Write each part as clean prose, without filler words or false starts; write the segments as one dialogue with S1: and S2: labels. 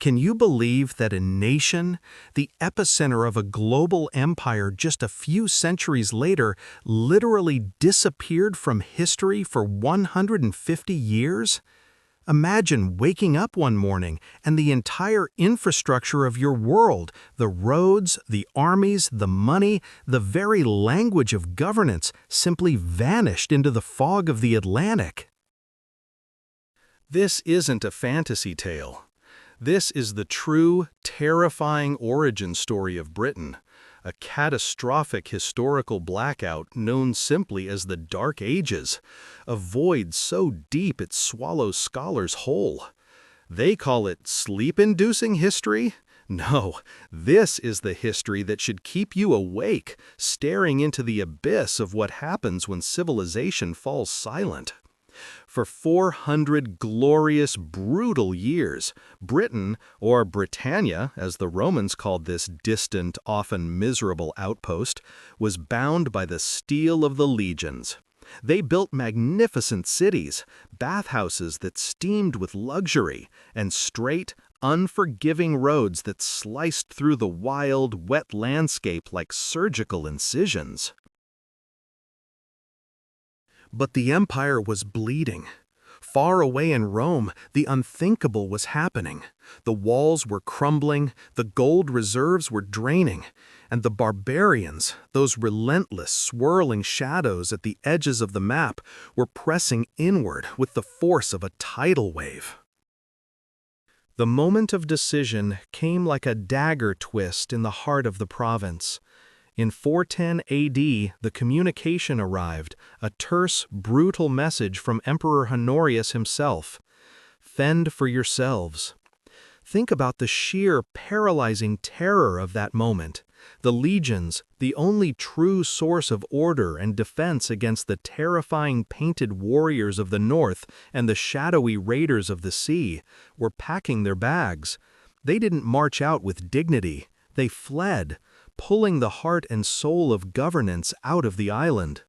S1: Can you believe that a nation, the epicenter of a global empire just a few centuries later, literally disappeared from history for 150 years? Imagine waking up one morning and the entire infrastructure of your world, the roads, the armies, the money, the very language of governance, simply vanished into the fog of the Atlantic. This isn't a fantasy tale. This is the true, terrifying origin story of Britain, a catastrophic historical blackout known simply as the Dark Ages, a void so deep it swallows scholars whole. They call it sleep-inducing history? No, this is the history that should keep you awake, staring into the abyss of what happens when civilization falls silent. For 400 glorious, brutal years, Britain, or Britannia, as the Romans called this distant, often miserable outpost, was bound by the steel of the legions. They built magnificent cities, bathhouses that steamed with luxury, and straight, unforgiving roads that sliced through the wild, wet landscape like surgical incisions. But the empire was bleeding. Far away in Rome, the unthinkable was happening. The walls were crumbling, the gold reserves were draining, and the barbarians, those relentless, swirling shadows at the edges of the map, were pressing inward with the force of a tidal wave. The moment of decision came like a dagger twist in the heart of the province. In 410 AD, the communication arrived, a terse, brutal message from Emperor Honorius himself. Fend for yourselves. Think about the sheer, paralyzing terror of that moment. The legions, the only true source of order and defense against the terrifying painted warriors of the north and the shadowy raiders of the sea, were packing their bags. They didn't march out with dignity. They fled, pulling the heart and soul of governance out of the island.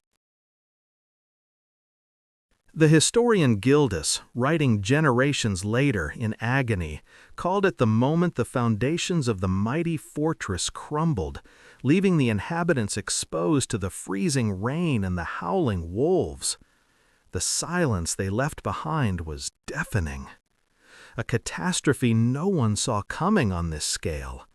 S1: The historian Gildas, writing generations later in agony, called it the moment the foundations of the mighty fortress crumbled, leaving the inhabitants exposed to the freezing rain and the howling wolves. The silence they left behind was deafening. A catastrophe no one saw coming on this scale.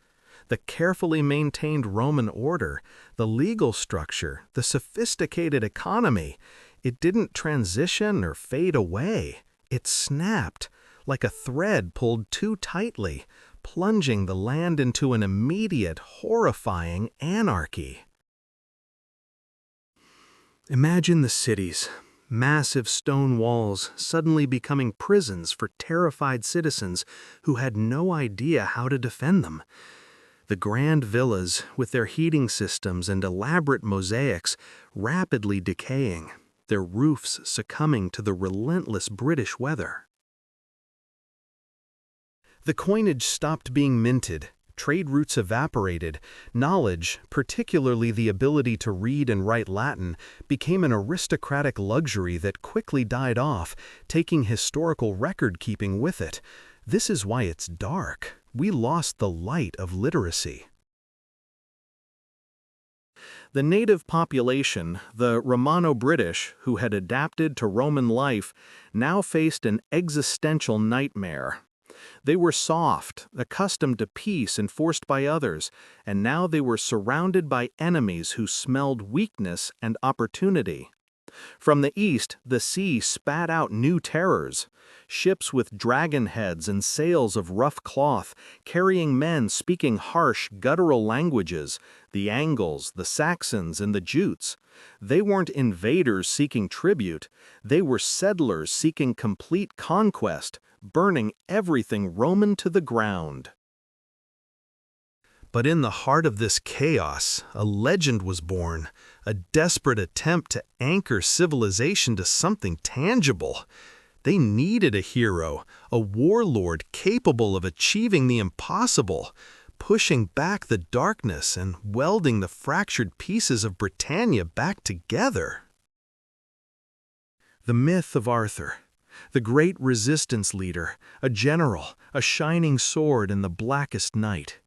S1: The carefully maintained Roman order, the legal structure, the sophisticated economy, it didn't transition or fade away. It snapped, like a thread pulled too tightly, plunging the land into an immediate, horrifying anarchy. Imagine the cities, massive stone walls suddenly becoming prisons for terrified citizens who had no idea how to defend them. The grand villas, with their heating systems and elaborate mosaics, rapidly decaying, their roofs succumbing to the relentless British weather. The coinage stopped being minted, trade routes evaporated, knowledge, particularly the ability to read and write Latin, became an aristocratic luxury that quickly died off, taking historical record-keeping with it. This is why it's dark. We lost the light of literacy. The native population, the Romano-British, who had adapted to Roman life, now faced an existential nightmare. They were soft, accustomed to peace enforced by others, and now they were surrounded by enemies who smelled weakness and opportunity. From the east, the sea spat out new terrors. Ships with dragon heads and sails of rough cloth, carrying men speaking harsh, guttural languages, the Angles, the Saxons, and the Jutes. They weren't invaders seeking tribute, they were settlers seeking complete conquest, burning everything Roman to the ground. But in the heart of this chaos, a legend was born, a desperate attempt to anchor civilization to something tangible. They needed a hero, a warlord capable of achieving the impossible, pushing back the darkness and welding the fractured pieces of Britannia back together. The myth of Arthur. the great resistance leader, a general, a shining sword in the blackest night.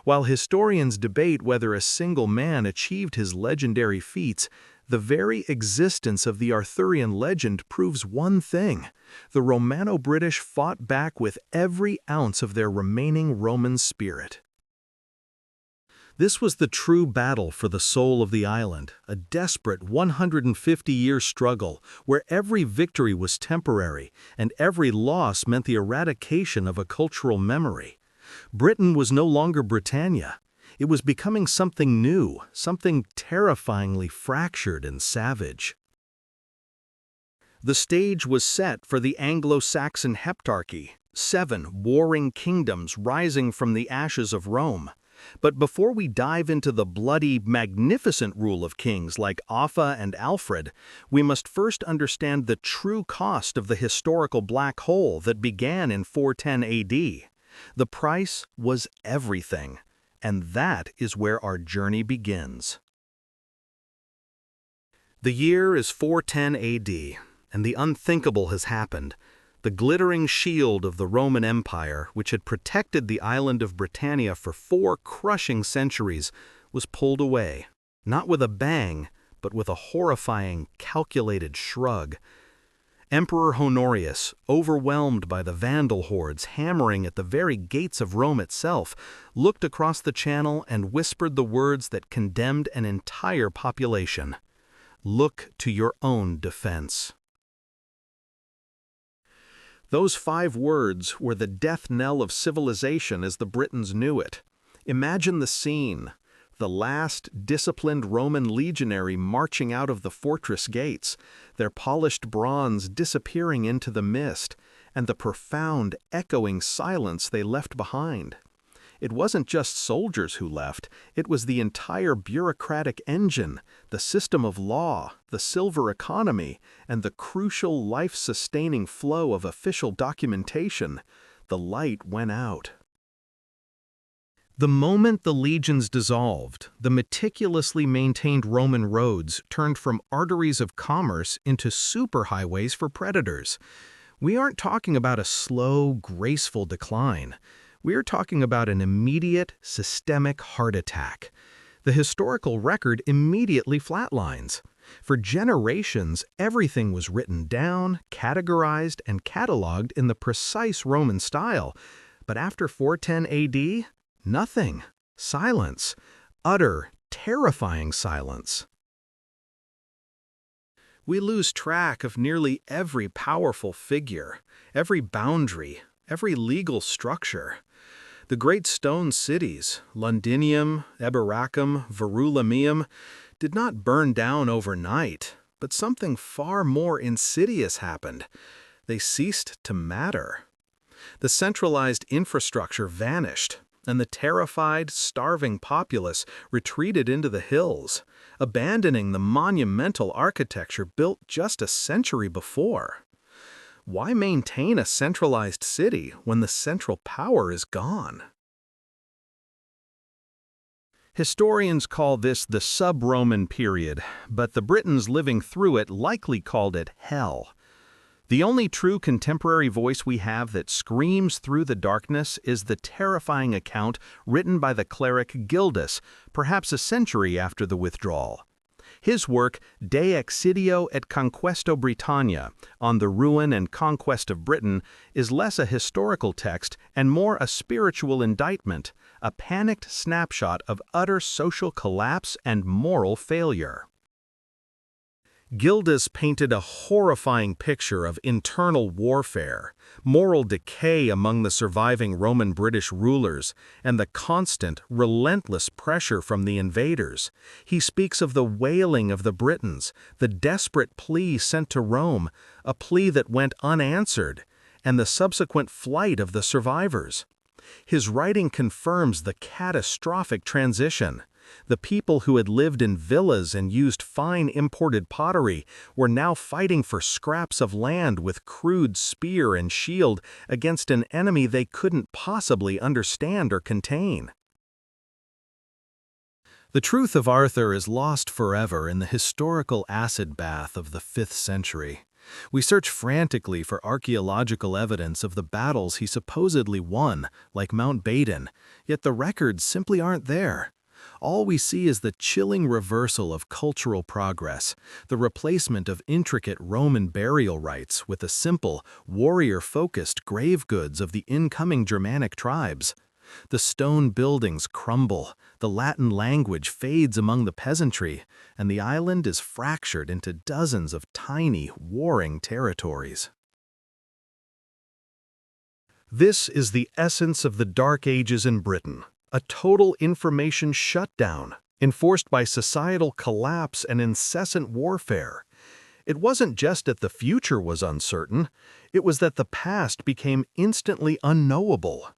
S1: While historians debate whether a single man achieved his legendary feats, the very existence of the Arthurian legend proves one thing: the Romano-British fought back with every ounce of their remaining Roman spirit. This was the true battle for the soul of the island, a desperate 150-year struggle where every victory was temporary and every loss meant the eradication of a cultural memory. Britain was no longer Britannia. It was becoming something new, something terrifyingly fractured and savage. The stage was set for the Anglo-Saxon heptarchy, 7 warring kingdoms rising from the ashes of Rome. But before we dive into the bloody, magnificent rule of kings like Offa and Alfred, we must first understand the true cost of the historical black hole that began in 410 AD. The price was everything, and that is where our journey begins. The year is 410 AD, and the unthinkable has happened. The glittering shield of the Roman Empire, which had protected the island of Britannia for 4 crushing centuries, was pulled away, not with a bang, but with a horrifying, calculated shrug. Emperor Honorius, overwhelmed by the Vandal hordes hammering at the very gates of Rome itself, looked across the channel and whispered the words that condemned an entire population: "Look to your own defense." Those 5 words were the death knell of civilization as the Britons knew it. Imagine the scene: the last disciplined Roman legionary marching out of the fortress gates, their polished bronze disappearing into the mist, and the profound, echoing silence they left behind. It wasn't just soldiers who left, it was the entire bureaucratic engine, the system of law, the silver economy, and the crucial life-sustaining flow of official documentation. The light went out. The moment the legions dissolved, the meticulously maintained Roman roads turned from arteries of commerce into superhighways for predators. We aren't talking about a slow, graceful decline. We are talking about an immediate, systemic heart attack. The historical record immediately flatlines. For generations, everything was written down, categorized, and cataloged in the precise Roman style. But after 410 AD, nothing. Silence. Utter, terrifying silence. We lose track of nearly every powerful figure, every boundary, every legal structure. The great stone cities, Londinium, Eboracum, Verulamium, did not burn down overnight, but something far more insidious happened. They ceased to matter. The centralized infrastructure vanished, and the terrified, starving populace retreated into the hills, abandoning the monumental architecture built just a century before. Why maintain a centralized city when the central power is gone? Historians call this the sub-Roman period, but the Britons living through it likely called it hell. The only true contemporary voice we have that screams through the darkness is the terrifying account written by the cleric Gildas, perhaps a century after the withdrawal. His work, De Excidio et Conquesto Britannia, on the ruin and conquest of Britain, is less a historical text and more a spiritual indictment, a panicked snapshot of utter social collapse and moral failure. Gildas painted a horrifying picture of internal warfare, moral decay among the surviving Roman British rulers, and the constant, relentless pressure from the invaders. He speaks of the wailing of the Britons, the desperate plea sent to Rome, a plea that went unanswered, and the subsequent flight of the survivors. His writing confirms the catastrophic transition. The people who had lived in villas and used fine imported pottery were now fighting for scraps of land with crude spear and shield against an enemy they couldn't possibly understand or contain. The truth of Arthur is lost forever in the historical acid bath of the 5th century. We search frantically for archaeological evidence of the battles he supposedly won, like Mount Badon, yet the records simply aren't there. All we see is the chilling reversal of cultural progress, the replacement of intricate Roman burial rites with the simple, warrior-focused grave goods of the incoming Germanic tribes. The stone buildings crumble, the Latin language fades among the peasantry, and the island is fractured into dozens of tiny, warring territories. This is the essence of the Dark Ages in Britain, a total information shutdown, enforced by societal collapse and incessant warfare. It wasn't just that the future was uncertain, it was that the past became instantly unknowable.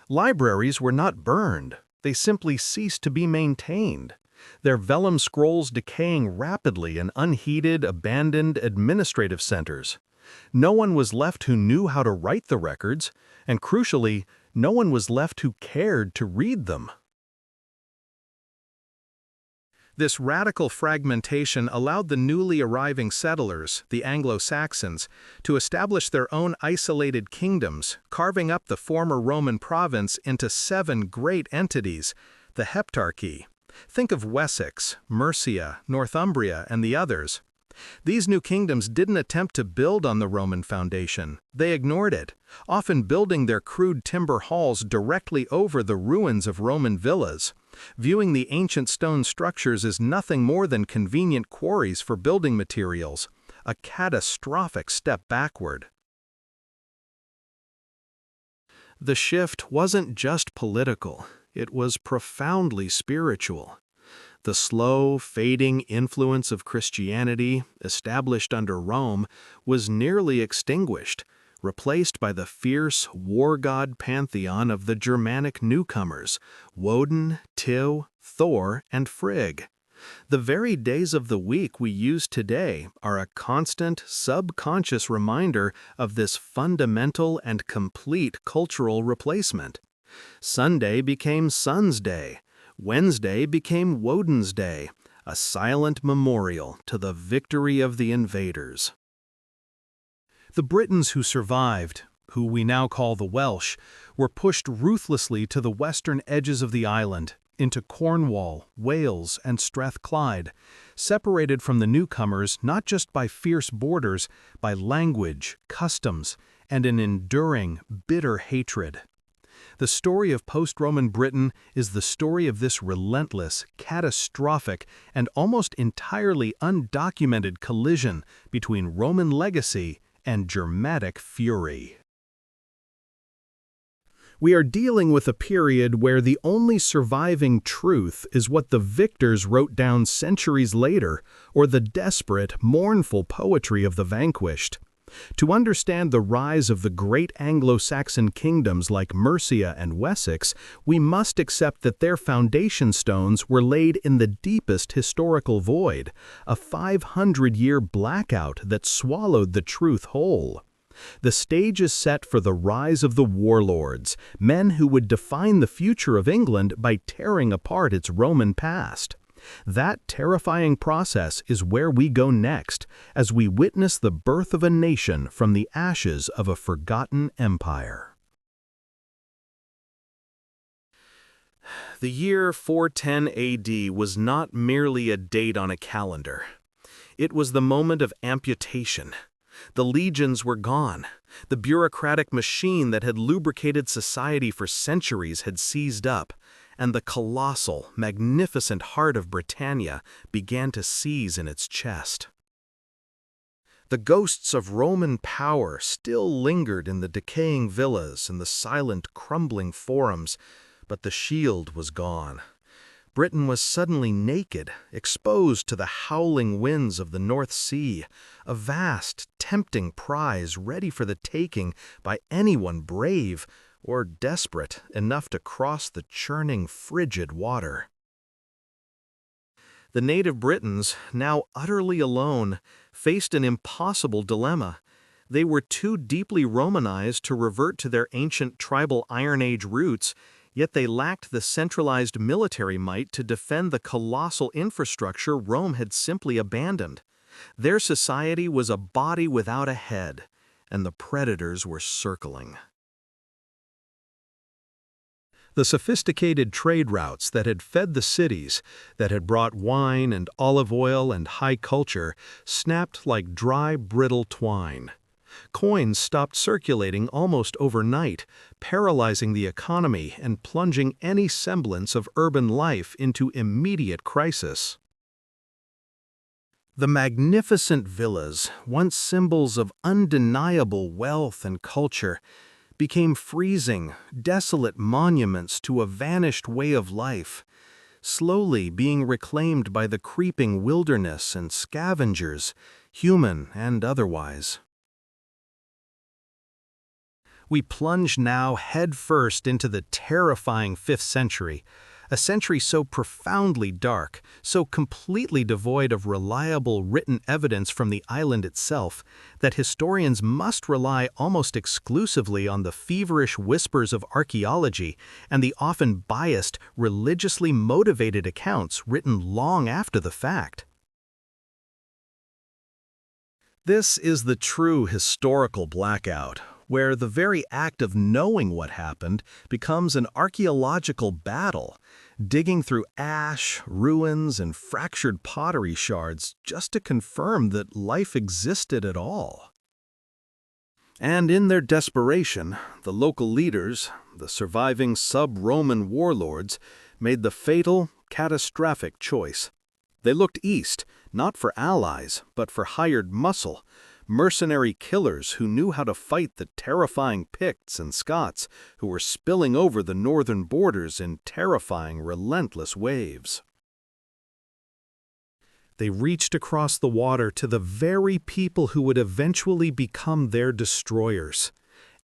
S1: Libraries were not burned, they simply ceased to be maintained, their vellum scrolls decaying rapidly in unheeded, abandoned administrative centers. No one was left who knew how to write the records, and crucially, no one was left who cared to read them. This radical fragmentation allowed the newly arriving settlers, the Anglo-Saxons, to establish their own isolated kingdoms, carving up the former Roman province into 7 great entities, the Heptarchy. Think of Wessex, Mercia, Northumbria, and the others. These new kingdoms didn't attempt to build on the Roman foundation. They ignored it, often building their crude timber halls directly over the ruins of Roman villas, viewing the ancient stone structures as nothing more than convenient quarries for building materials, a catastrophic step backward. The shift wasn't just political, it was profoundly spiritual. The slow, fading influence of Christianity, established under Rome, was nearly extinguished, replaced by the fierce war god pantheon of the Germanic newcomers, Woden, Tyr, Thor, and Frigg. The very days of the week we use today are a constant, subconscious reminder of this fundamental and complete cultural replacement. Sunday became Sun's Day. Wednesday became Woden's Day, a silent memorial to the victory of the invaders. The Britons who survived, who we now call the Welsh, were pushed ruthlessly to the western edges of the island, into Cornwall, Wales, and Strathclyde, separated from the newcomers not just by fierce borders, by language, customs, and an enduring, bitter hatred. The story of post-Roman Britain is the story of this relentless, catastrophic, and almost entirely undocumented collision between Roman legacy and Germanic fury. We are dealing with a period where the only surviving truth is what the victors wrote down centuries later, or the desperate, mournful poetry of the vanquished. To understand the rise of the great Anglo-Saxon kingdoms like Mercia and Wessex, we must accept that their foundation stones were laid in the deepest historical void, a 500-year blackout that swallowed the truth whole. The stage is set for the rise of the warlords, men who would define the future of England by tearing apart its Roman past. That terrifying process is where we go next, as we witness the birth of a nation from the ashes of a forgotten empire. The year 410 AD was not merely a date on a calendar. It was the moment of amputation. The legions were gone. The bureaucratic machine that had lubricated society for centuries had seized up, and the colossal, magnificent heart of Britannia began to seize in its chest. The ghosts of Roman power still lingered in the decaying villas and the silent, crumbling forums, but the shield was gone. Britain was suddenly naked, exposed to the howling winds of the North Sea, a vast, tempting prize ready for the taking by anyone brave or desperate enough to cross the churning, frigid water. The native Britons, now utterly alone, faced an impossible dilemma. They were too deeply Romanized to revert to their ancient tribal Iron Age roots, yet they lacked the centralized military might to defend the colossal infrastructure Rome had simply abandoned. Their society was a body without a head, and the predators were circling. The sophisticated trade routes that had fed the cities, that had brought wine and olive oil and high culture, snapped like dry, brittle twine. Coins stopped circulating almost overnight, paralyzing the economy and plunging any semblance of urban life into immediate crisis. The magnificent villas, once symbols of undeniable wealth and culture, became freezing, desolate monuments to a vanished way of life, slowly being reclaimed by the creeping wilderness and scavengers, human and otherwise. We plunge now headfirst into the terrifying 5th century, a century so profoundly dark, so completely devoid of reliable written evidence from the island itself, that historians must rely almost exclusively on the feverish whispers of archaeology and the often biased, religiously motivated accounts written long after the fact. This is the true historical blackout, where the very act of knowing what happened becomes an archaeological battle, digging through ash, ruins, and fractured pottery shards just to confirm that life existed at all. And in their desperation, the local leaders, the surviving sub-Roman warlords, made the fatal, catastrophic choice. They looked east, not for allies, but for hired muscle, mercenary killers who knew how to fight the terrifying Picts and Scots who were spilling over the northern borders in terrifying, relentless waves. They reached across the water to the very people who would eventually become their destroyers.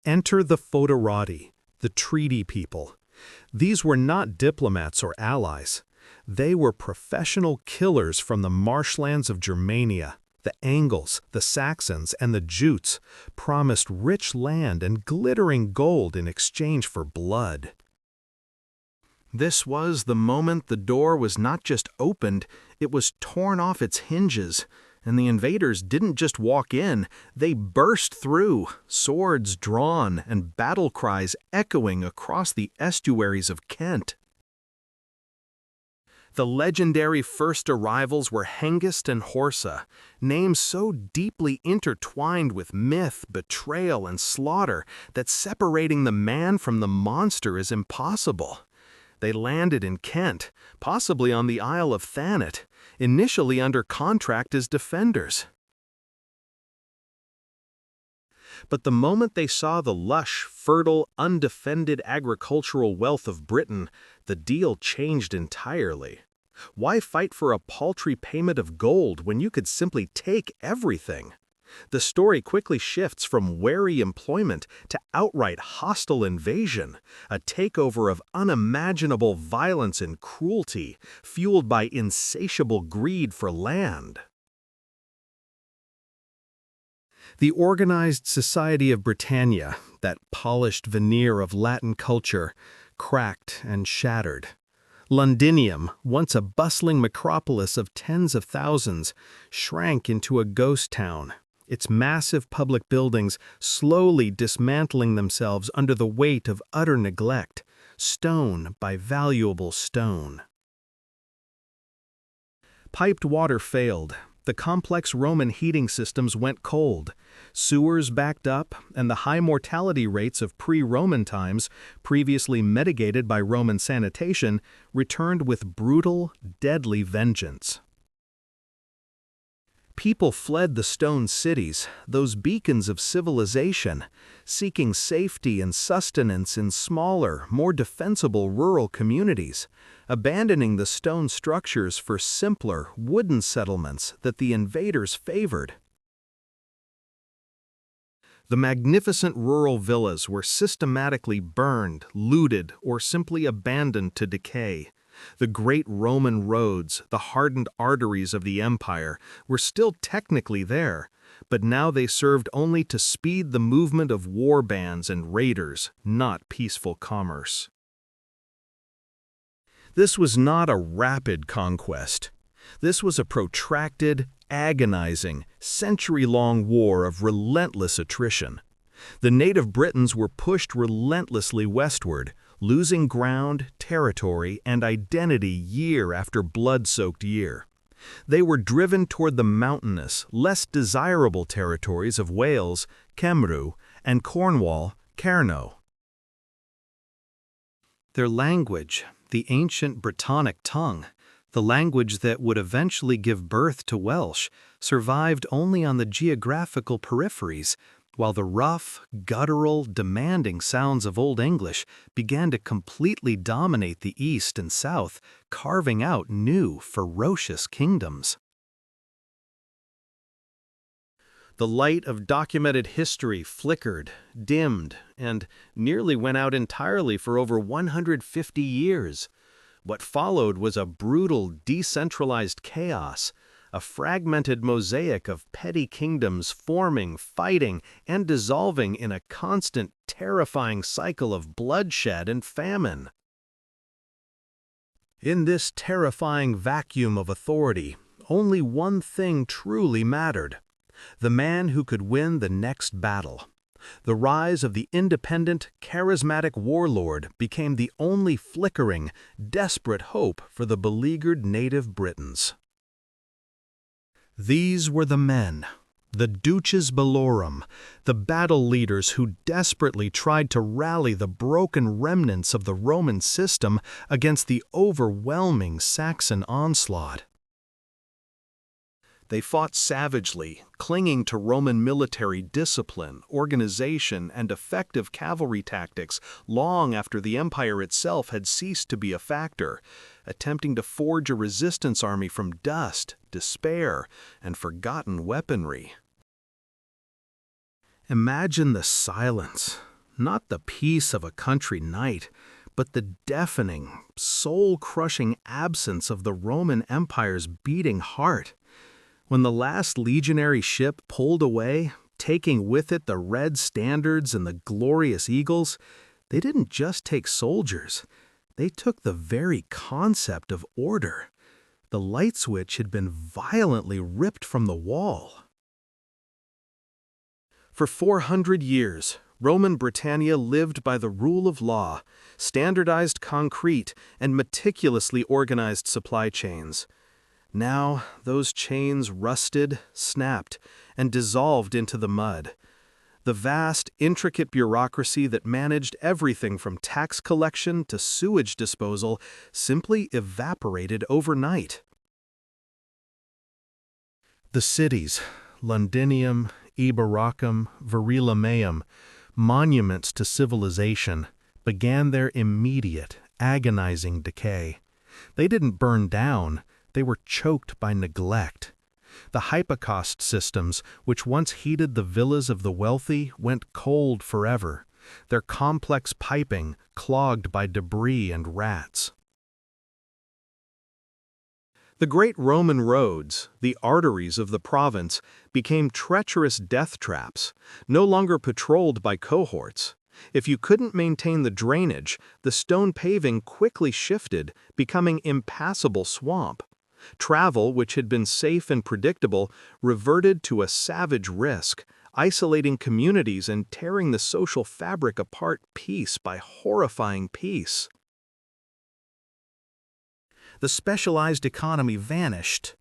S1: Enter the Foederati, the treaty people. These were not diplomats or allies. They were professional killers from the marshlands of Germania. The Angles, the Saxons, and the Jutes promised rich land and glittering gold in exchange for blood. This was the moment the door was not just opened, it was torn off its hinges, and the invaders didn't just walk in, they burst through, swords drawn and battle cries echoing across the estuaries of Kent. The legendary first arrivals were Hengist and Horsa, names so deeply intertwined with myth, betrayal, and slaughter that separating the man from the monster is impossible. They landed in Kent, possibly on the Isle of Thanet, initially under contract as defenders. But the moment they saw the lush, fertile, undefended agricultural wealth of Britain, the deal changed entirely. Why fight for a paltry payment of gold when you could simply take everything? The story quickly shifts from wary employment to outright hostile invasion, a takeover of unimaginable violence and cruelty, fueled by insatiable greed for land. The organized society of Britannia, that polished veneer of Latin culture, cracked and shattered. Londinium, once a bustling metropolis of tens of thousands, shrank into a ghost town, its massive public buildings slowly dismantling themselves under the weight of utter neglect, stone by valuable stone. Piped water failed. The complex Roman heating systems went cold, sewers backed up, and the high mortality rates of pre-Roman times, previously mitigated by Roman sanitation, returned with brutal, deadly vengeance. People fled the stone cities, those beacons of civilization, seeking safety and sustenance in smaller, more defensible rural communities, abandoning the stone structures for simpler, wooden settlements that the invaders favored. The magnificent rural villas were systematically burned, looted, or simply abandoned to decay. The great Roman roads, the hardened arteries of the empire, were still technically there, but now they served only to speed the movement of war bands and raiders, not peaceful commerce. This was not a rapid conquest. This was a protracted, agonizing, century-long war of relentless attrition. The native Britons were pushed relentlessly westward, losing ground, territory, and identity year after blood-soaked year. They were driven toward the mountainous, less desirable territories of Wales, Cymru, and Cornwall, Cerno. Their language, the ancient Brittonic tongue, the language that would eventually give birth to Welsh, survived only on the geographical peripheries, while the rough, guttural, demanding sounds of Old English began to completely dominate the east and south, carving out new, ferocious kingdoms. The light of documented history flickered, dimmed, and nearly went out entirely for over 150 years. What followed was a brutal, decentralized chaos, a fragmented mosaic of petty kingdoms forming, fighting, and dissolving in a constant, terrifying cycle of bloodshed and famine. In this terrifying vacuum of authority, only one thing truly mattered: the man who could win the next battle. The rise of the independent, charismatic warlord became the only flickering, desperate hope for the beleaguered native Britons. These were the men, the duces bellorum, the battle leaders who desperately tried to rally the broken remnants of the Roman system against the overwhelming Saxon onslaught. They fought savagely, clinging to Roman military discipline, organization, and effective cavalry tactics long after the empire itself had ceased to be a factor, attempting to forge a resistance army from dust, despair, and forgotten weaponry. Imagine the silence, not the peace of a country night, but the deafening, soul-crushing absence of the Roman Empire's beating heart. When the last legionary ship pulled away, taking with it the red standards and the glorious eagles, they didn't just take soldiers. They took the very concept of order. The light switch had been violently ripped from the wall. For 400 years, Roman Britannia lived by the rule of law, standardized concrete, and meticulously organized supply chains. Now, those chains rusted, snapped, and dissolved into the mud. The vast, intricate bureaucracy that managed everything from tax collection to sewage disposal simply evaporated overnight. The cities, Londinium, Eboracum, Verulamium, monuments to civilization, began their immediate, agonizing decay. They didn't burn down. They were choked by neglect. The hypocaust systems, which once heated the villas of the wealthy, went cold forever, their complex piping clogged by debris and rats. The great Roman roads, the arteries of the province, became treacherous death traps, no longer patrolled by cohorts. If you couldn't maintain the drainage, the stone paving quickly shifted, becoming impassable swamp. Travel, which had been safe and predictable, reverted to a savage risk, isolating communities and tearing the social fabric apart piece by horrifying piece. The specialized economy vanished.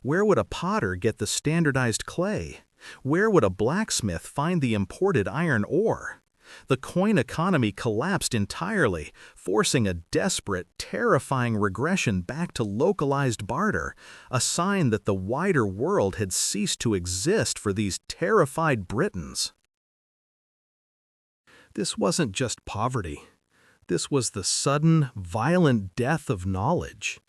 S1: Where would a potter get the standardized clay? Where would a blacksmith find the imported iron ore? The coin economy collapsed entirely, forcing a desperate, terrifying regression back to localized barter, a sign that the wider world had ceased to exist for these terrified Britons. This wasn't just poverty. This was the sudden, violent death of knowledge.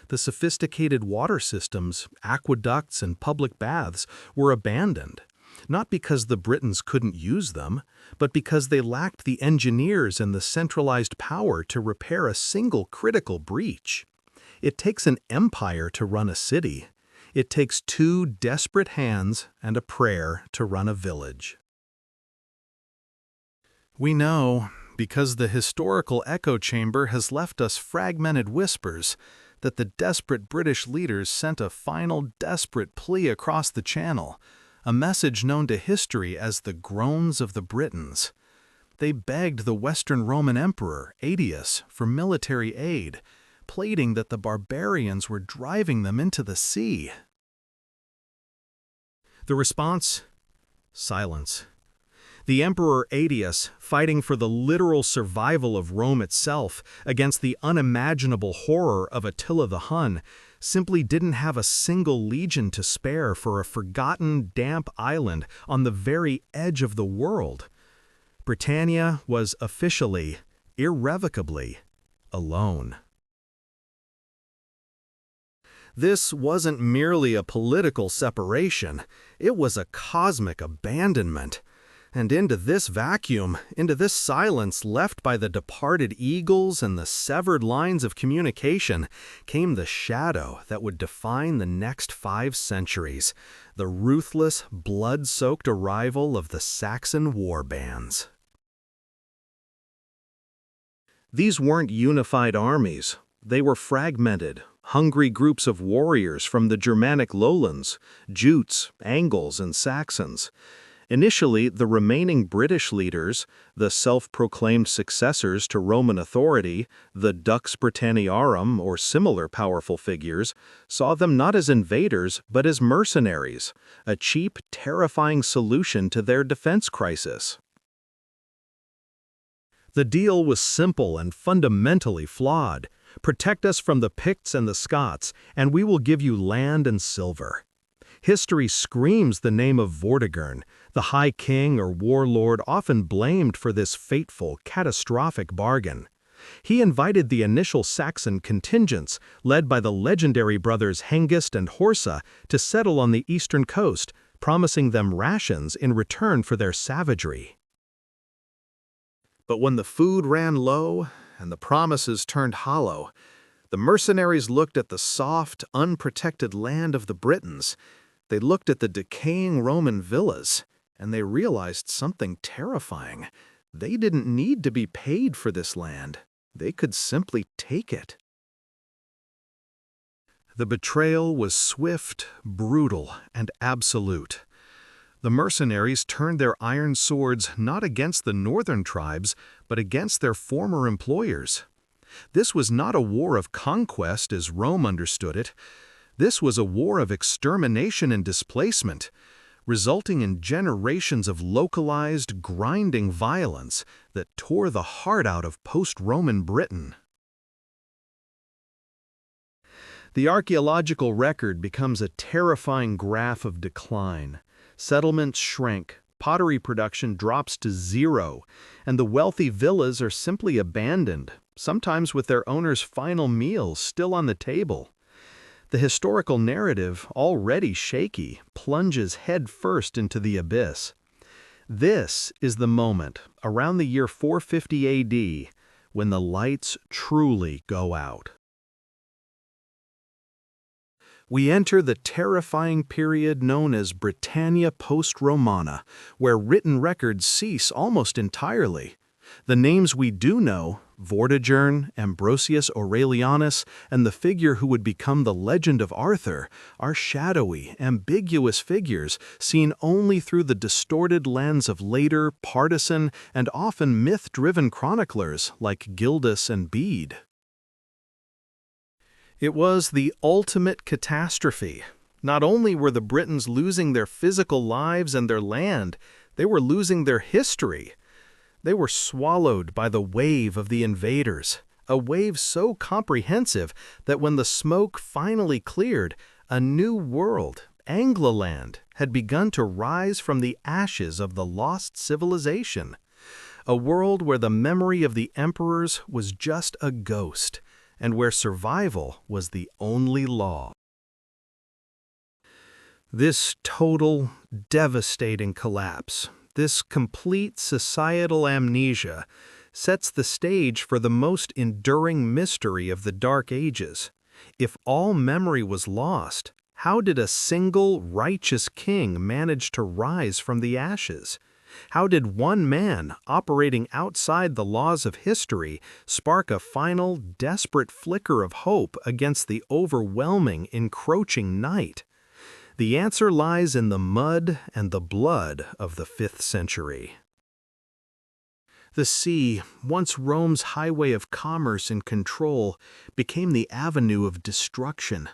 S1: The sophisticated water systems, aqueducts, and public baths were abandoned, not because the Britons couldn't use them, but because they lacked the engineers and the centralized power to repair a single critical breach. It takes an empire to run a city. It takes 2 desperate hands and a prayer to run a village. We know, because the historical echo chamber has left us fragmented whispers, that the desperate British leaders sent a final desperate plea across the Channel, a message known to history as the groans of the Britons. They begged the Western Roman Emperor, Aetius, for military aid, pleading that the barbarians were driving them into the sea. The response? Silence. The Emperor Aetius, fighting for the literal survival of Rome itself against the unimaginable horror of Attila the Hun, simply didn't have a single legion to spare for a forgotten, damp island on the very edge of the world. Britannia was officially, irrevocably, alone. This wasn't merely a political separation, it was a cosmic abandonment. And into this vacuum, into this silence left by the departed eagles and the severed lines of communication, came the shadow that would define the next 5 centuries, the ruthless, blood-soaked arrival of the Saxon war bands. These weren't unified armies. They were fragmented, hungry groups of warriors from the Germanic lowlands, Jutes, Angles, and Saxons. Initially, the remaining British leaders, the self-proclaimed successors to Roman authority, the Dux Britanniarum or similar powerful figures, saw them not as invaders but as mercenaries, a cheap, terrifying solution to their defense crisis. The deal was simple and fundamentally flawed. Protect us from the Picts and the Scots, and we will give you land and silver. History screams the name of Vortigern, the high king or warlord often blamed for this fateful, catastrophic bargain. He invited the initial Saxon contingents, led by the legendary brothers Hengist and Horsa, to settle on the eastern coast, promising them rations in return for their savagery. But when the food ran low and the promises turned hollow, the mercenaries looked at the soft, unprotected land of the Britons. They looked at the decaying Roman villas, and they realized something terrifying. They didn't need to be paid for this land. They could simply take it. The betrayal was swift, brutal, and absolute. The mercenaries turned their iron swords not against the northern tribes, but against their former employers. This was not a war of conquest as Rome understood it. This was a war of extermination and displacement, resulting in generations of localized, grinding violence that tore the heart out of post-Roman Britain. The archaeological record becomes a terrifying graph of decline. Settlements shrank, pottery production drops to zero, and the wealthy villas are simply abandoned, sometimes with their owners' final meals still on the table. The historical narrative, already shaky, plunges headfirst into the abyss. This is the moment, around the year 450 AD, when the lights truly go out. We enter the terrifying period known as Britannia post-Romana, where written records cease almost entirely. The names we do know, Vortigern, Ambrosius Aurelianus, and the figure who would become the legend of Arthur, are shadowy, ambiguous figures seen only through the distorted lens of later, partisan, and often myth-driven chroniclers like Gildas and Bede. It was the ultimate catastrophe. Not only were the Britons losing their physical lives and their land, they were losing their history. They were swallowed by the wave of the invaders, a wave so comprehensive that when the smoke finally cleared, a new world, Angloland, had begun to rise from the ashes of the lost civilization. A world where the memory of the emperors was just a ghost, and where survival was the only law. This total, devastating collapse, this complete societal amnesia, sets the stage for the most enduring mystery of the Dark Ages. If all memory was lost, how did a single righteous king manage to rise from the ashes? How did one man, operating outside the laws of history, spark a final, desperate flicker of hope against the overwhelming, encroaching night? The answer lies in the mud and the blood of the 5th century. The sea, once Rome's highway of commerce and control, became the avenue of destruction.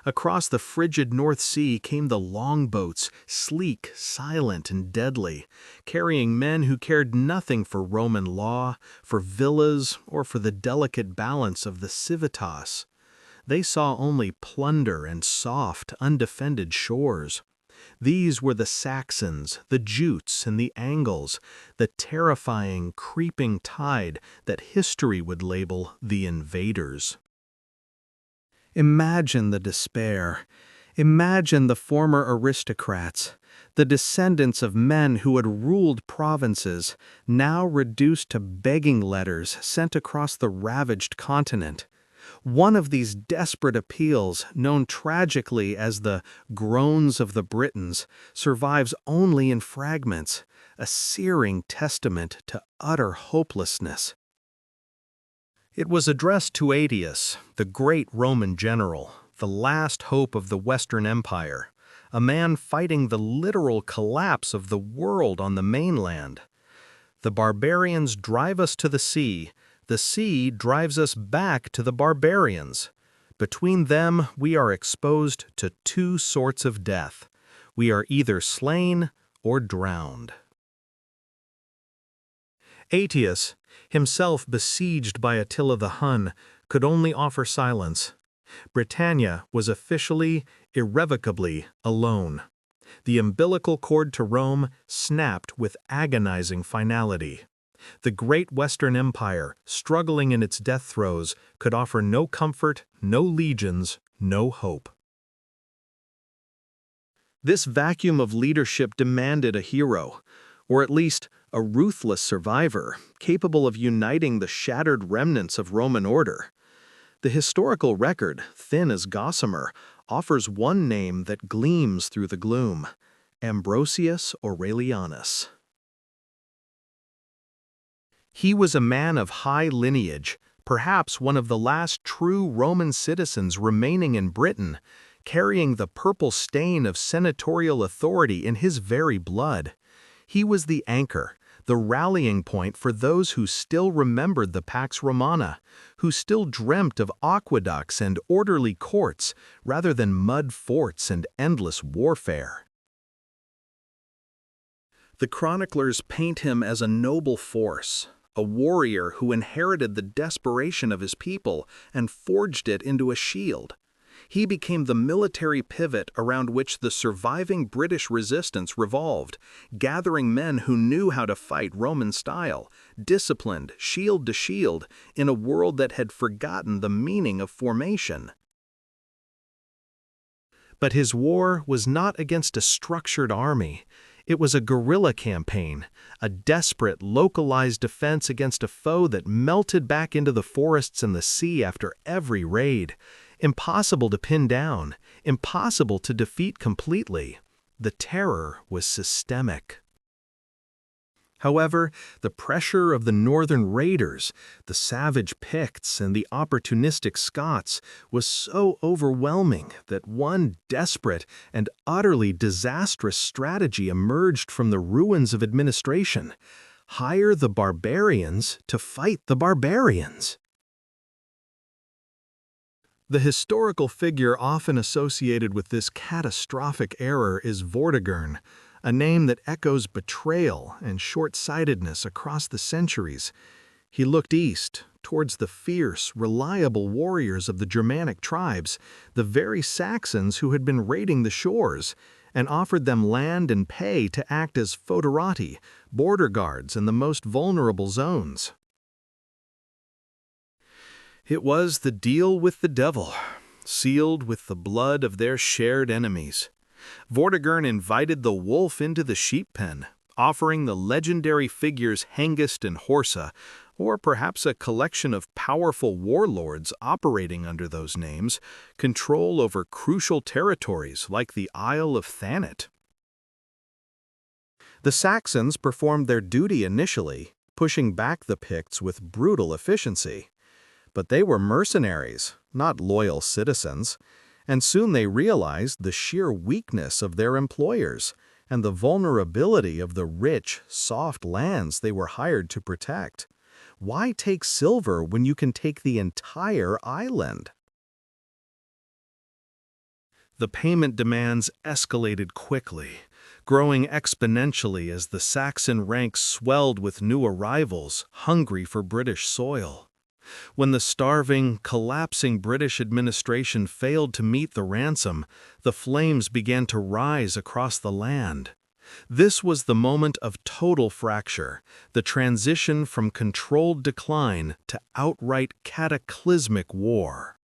S1: Across the frigid North Sea came the longboats, sleek, silent, and deadly, carrying men who cared nothing for Roman law, for villas, or for the delicate balance of the civitas. They saw only plunder and soft, undefended shores. These were the Saxons, the Jutes, and the Angles, the terrifying, creeping tide that history would label the invaders. Imagine the despair. Imagine the former aristocrats, the descendants of men who had ruled provinces, now reduced to begging letters sent across the ravaged continent. One of these desperate appeals, known tragically as the groans of the Britons, survives only in fragments, a searing testament to utter hopelessness. It was addressed to Aetius, the great Roman general, the last hope of the Western Empire, a man fighting the literal collapse of the world on the mainland. The barbarians drive us to the sea drives us back to the barbarians. Between them, we are exposed to two sorts of death. We are either slain or drowned. Aetius, himself besieged by Attila the Hun, could only offer silence. Britannia was officially, irrevocably alone. The umbilical cord to Rome snapped with agonizing finality. The great Western Empire, struggling in its death throes, could offer no comfort, no legions, no hope. This vacuum of leadership demanded a hero, or at least a ruthless survivor, capable of uniting the shattered remnants of Roman order. The historical record, thin as gossamer, offers one name that gleams through the gloom: Ambrosius Aurelianus. He was a man of high lineage, perhaps one of the last true Roman citizens remaining in Britain, carrying the purple stain of senatorial authority in his very blood. He was the anchor, the rallying point for those who still remembered the Pax Romana, who still dreamt of aqueducts and orderly courts rather than mud forts and endless warfare. The chroniclers paint him as a noble force, a warrior who inherited the desperation of his people and forged it into a shield. He became the military pivot around which the surviving British resistance revolved, gathering men who knew how to fight Roman style, disciplined, shield to shield, in a world that had forgotten the meaning of formation. But his war was not against a structured army. It was a guerrilla campaign, a desperate, localized defense against a foe that melted back into the forests and the sea after every raid. Impossible to pin down, impossible to defeat completely. The terror was systemic. However, the pressure of the northern raiders, the savage Picts and the opportunistic Scots was so overwhelming that one desperate and utterly disastrous strategy emerged from the ruins of administration: hire the barbarians to fight the barbarians. The historical figure often associated with this catastrophic error is Vortigern, a name that echoes betrayal and short-sightedness across the centuries. He looked east, towards the fierce, reliable warriors of the Germanic tribes, the very Saxons who had been raiding the shores, and offered them land and pay to act as foederati, border guards in the most vulnerable zones. It was the deal with the devil, sealed with the blood of their shared enemies. Vortigern invited the wolf into the sheep pen, offering the legendary figures Hengist and Horsa, or perhaps a collection of powerful warlords operating under those names, control over crucial territories like the Isle of Thanet. The Saxons performed their duty initially, pushing back the Picts with brutal efficiency. But they were mercenaries, not loyal citizens, and soon they realized the sheer weakness of their employers and the vulnerability of the rich, soft lands they were hired to protect. Why take silver when you can take the entire island? The payment demands escalated quickly, growing exponentially as the Saxon ranks swelled with new arrivals hungry for British soil. When the starving, collapsing British administration failed to meet the ransom, the flames began to rise across the land. This was the moment of total fracture, the transition from controlled decline to outright cataclysmic war.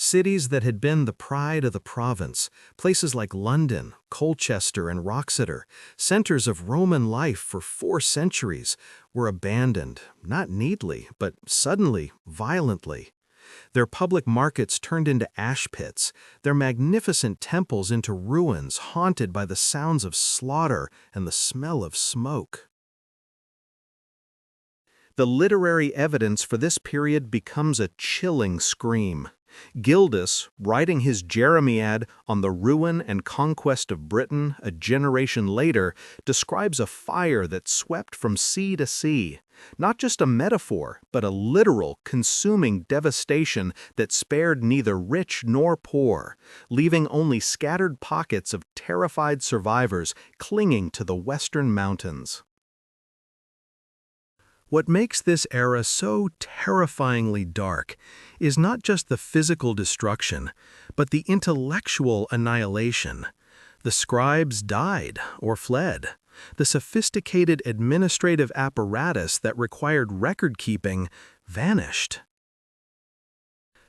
S1: Cities that had been the pride of the province, places like London, Colchester, and Wroxeter, centers of Roman life for 4 centuries, were abandoned, not neatly, but suddenly, violently. Their public markets turned into ash pits, their magnificent temples into ruins haunted by the sounds of slaughter and the smell of smoke. The literary evidence for this period becomes a chilling scream. Gildas, writing his Jeremiad on the ruin and conquest of Britain a generation later, describes a fire that swept from sea to sea, not just a metaphor, but a literal, consuming devastation that spared neither rich nor poor, leaving only scattered pockets of terrified survivors clinging to the western mountains. What makes this era so terrifyingly dark is not just the physical destruction, but the intellectual annihilation. The scribes died or fled. The sophisticated administrative apparatus that required record-keeping vanished.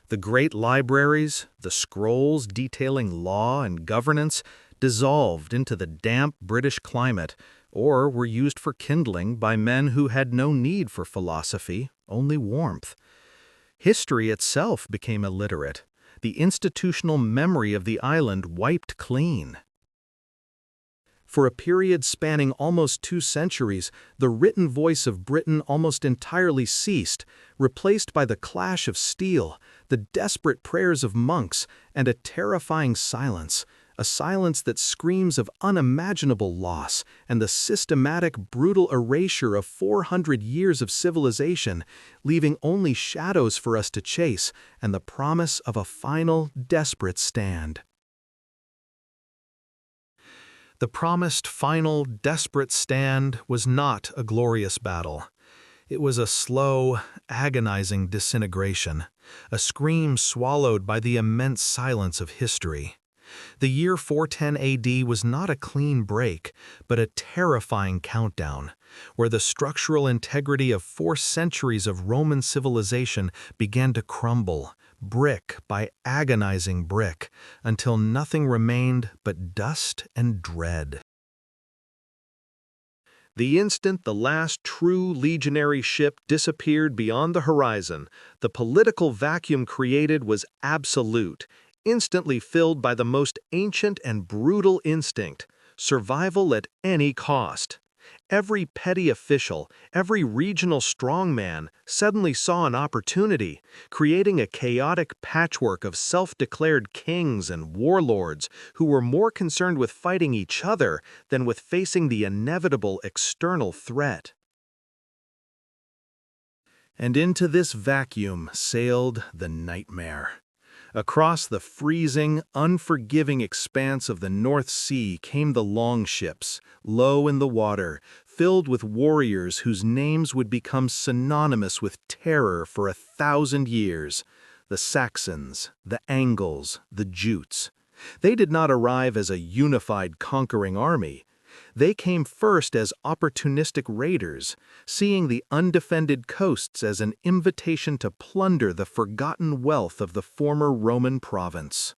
S1: The great libraries, the scrolls detailing law and governance, dissolved into the damp British climate, or were used for kindling by men who had no need for philosophy, only warmth. History itself became illiterate. The institutional memory of the island wiped clean. For a period spanning almost 2 centuries, the written voice of Britain almost entirely ceased, replaced by the clash of steel, the desperate prayers of monks, and a terrifying silence. A silence that screams of unimaginable loss and the systematic, brutal erasure of 400 years of civilization, leaving only shadows for us to chase and the promise of a final, desperate stand. The promised final, desperate stand was not a glorious battle. It was a slow, agonizing disintegration, a scream swallowed by the immense silence of history. The year 410 AD was not a clean break, but a terrifying countdown, where the structural integrity of 4 centuries of Roman civilization began to crumble, brick by agonizing brick, until nothing remained but dust and dread. The instant the last true legionary ship disappeared beyond the horizon, the political vacuum created was absolute, instantly filled by the most ancient and brutal instinct, survival at any cost. Every petty official, every regional strongman suddenly saw an opportunity, creating a chaotic patchwork of self-declared kings and warlords who were more concerned with fighting each other than with facing the inevitable external threat. And into this vacuum sailed the nightmare. Across the freezing, unforgiving expanse of the North Sea came the longships, low in the water, filled with warriors whose names would become synonymous with terror for 1,000 years. The Saxons, the Angles, the Jutes. They did not arrive as a unified conquering army. They came first as opportunistic raiders, seeing the undefended coasts as an invitation to plunder the forgotten wealth of the former Roman province.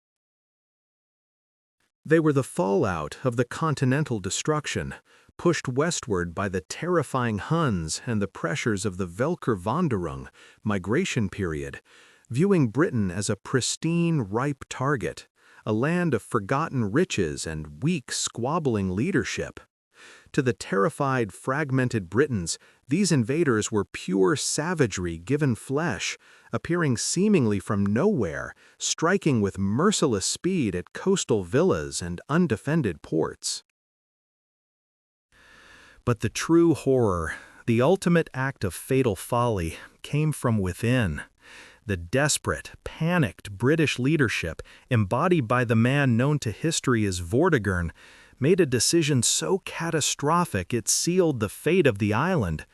S1: They were the fallout of the continental destruction, pushed westward by the terrifying Huns and the pressures of the Welkerwanderung migration period, viewing Britain as a pristine, ripe target, a land of forgotten riches and weak, squabbling leadership. To the terrified, fragmented Britons, these invaders were pure savagery given flesh, appearing seemingly from nowhere, striking with merciless speed at coastal villas and undefended ports. But the true horror, the ultimate act of fatal folly, came from within. The desperate, panicked British leadership, embodied by the man known to history as Vortigern, made a decision so catastrophic it sealed the fate of the island.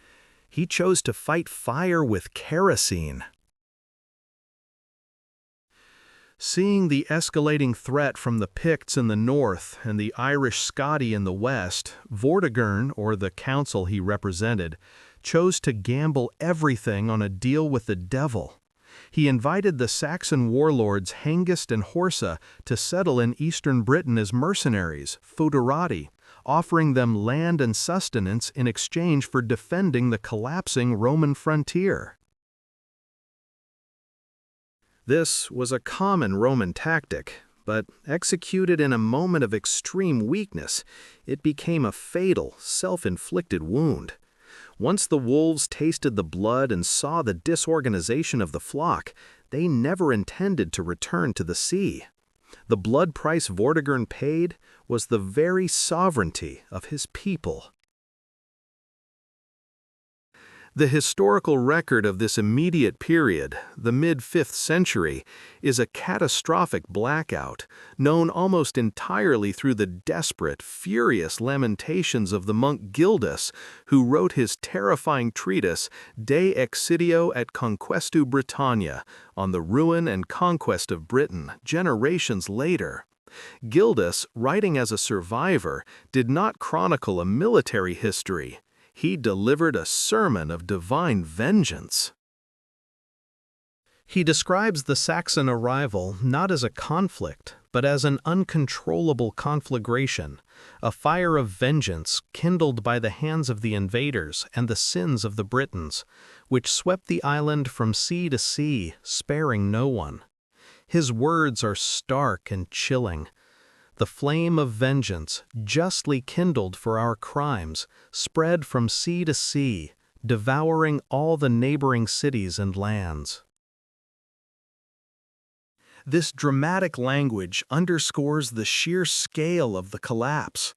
S1: He chose to fight fire with kerosene. Seeing the escalating threat from the Picts in the north and the Irish Scotti in the west, Vortigern, or the council he represented, chose to gamble everything on a deal with the devil. He invited the Saxon warlords Hengist and Horsa to settle in eastern Britain as mercenaries, foederati, offering them land and sustenance in exchange for defending the collapsing Roman frontier. This was a common Roman tactic, but executed in a moment of extreme weakness, it became a fatal, self-inflicted wound. Once the wolves tasted the blood and saw the disorganization of the flock, they never intended to return to the sea. The blood price Vortigern paid was the very sovereignty of his people. The historical record of this immediate period, the mid-5th century, is a catastrophic blackout, known almost entirely through the desperate, furious lamentations of the monk Gildas, who wrote his terrifying treatise De Excidio et Conquestu Britannia, on the ruin and conquest of Britain, generations later. Gildas, writing as a survivor, did not chronicle a military history. He delivered a sermon of divine vengeance. He describes the Saxon arrival not as a conflict, but as an uncontrollable conflagration, a fire of vengeance kindled by the hands of the invaders and the sins of the Britons, which swept the island from sea to sea, sparing no one. His words are stark and chilling. The flame of vengeance, justly kindled for our crimes, spread from sea to sea, devouring all the neighboring cities and lands. This dramatic language underscores the sheer scale of the collapse.